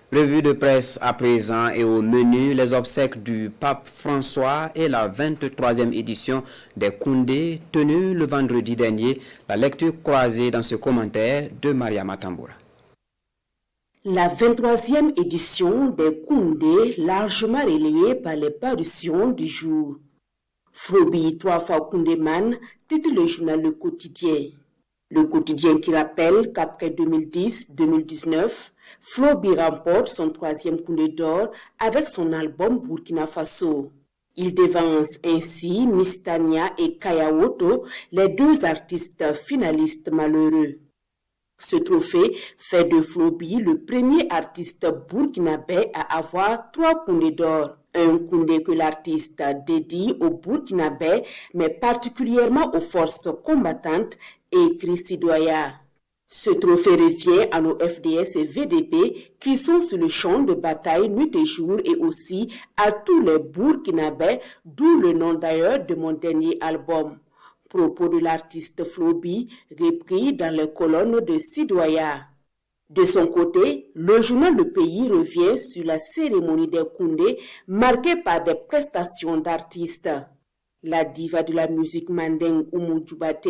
Revue de presse à présent et au menu, les obsèques du pape François et la 23e édition des Koundé tenue le vendredi dernier. La lecture croisée dans ce commentaire de Maria Matamboura. La 23e édition des Koundé, largement relayée par les parutions du jour. Frobi, 3 fois Koundéman, titre le journal Le Quotidien. Le quotidien qui rappelle qu'après 2010-2019, Frobi remporte son 3e Koundé d'or avec son album Burkina Faso. Il devance ainsi Mistania et Kayawoto, les 2 artistes finalistes malheureux. Ce trophée fait de Frobi le premier artiste burkinabé à avoir 3 Koundé d'or. Un Koundé que l'artiste dédie aux Burkinabés, mais particulièrement aux forces combattantes, écrit Sidoya. Ce trophée revient à nos FDS et VDP qui sont sur le champ de bataille nuit et jour et aussi à tous les Burkinabés, d'où le nom d'ailleurs de mon dernier album. Propos de l'artiste Frobi, repris dans les colonnes de Sidoya. De son côté, le journal Le Pays revient sur la cérémonie des Koundé marquée par des prestations d'artistes. La diva de la musique mandingue Oumou Djoubate,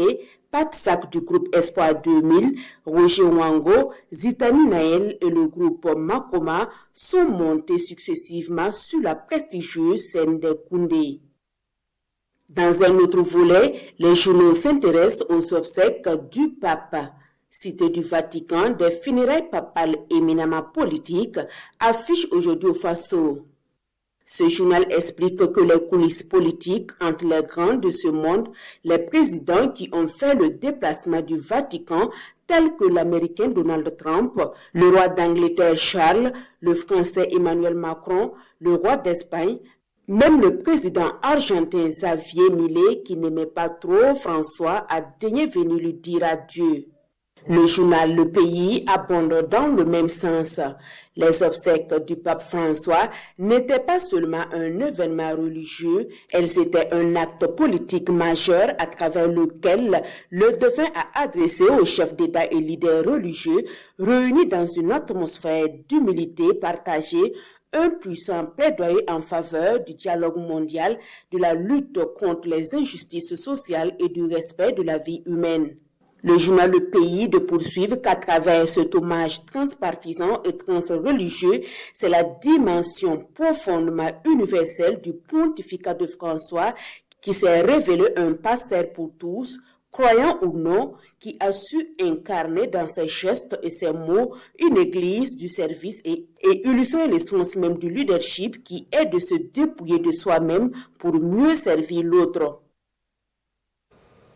Pat Sak du groupe Espoir 2000, Roger Wango, Zitani Naël et le groupe Makoma sont montés successivement sur la prestigieuse scène des Koundé. Dans un autre volet, les journaux s'intéressent aux obsèques du pape. Cité du Vatican, des funérailles papales éminemment politiques affichent aujourd'hui au Faso. Ce journal explique que les coulisses politiques entre les grands de ce monde, les présidents qui ont fait le déplacement du Vatican, tels que l'Américain Donald Trump, le roi d'Angleterre Charles, le Français Emmanuel Macron, le roi d'Espagne, même le président argentin Xavier Milei, qui n'aimait pas trop François, a daigné venir lui dire adieu. Le journal Le Pays abonde dans le même sens. Les obsèques du pape François n'étaient pas seulement un événement religieux, elles étaient un acte politique majeur à travers lequel le défunt a adressé aux chefs d'État et leaders religieux réunis dans une atmosphère d'humilité partagée un puissant plaidoyer en faveur du dialogue mondial, de la lutte contre les injustices sociales et du respect de la vie humaine. Le journal Le Pays de poursuivre qu'à travers cet hommage transpartisan et transreligieux, c'est la dimension profondément universelle du pontificat de François qui s'est révélé un pasteur pour tous, croyant ou non, qui a su incarner dans ses gestes et ses mots une église du service et illustrer l'essence même du leadership qui est de se dépouiller de soi-même pour mieux servir l'autre.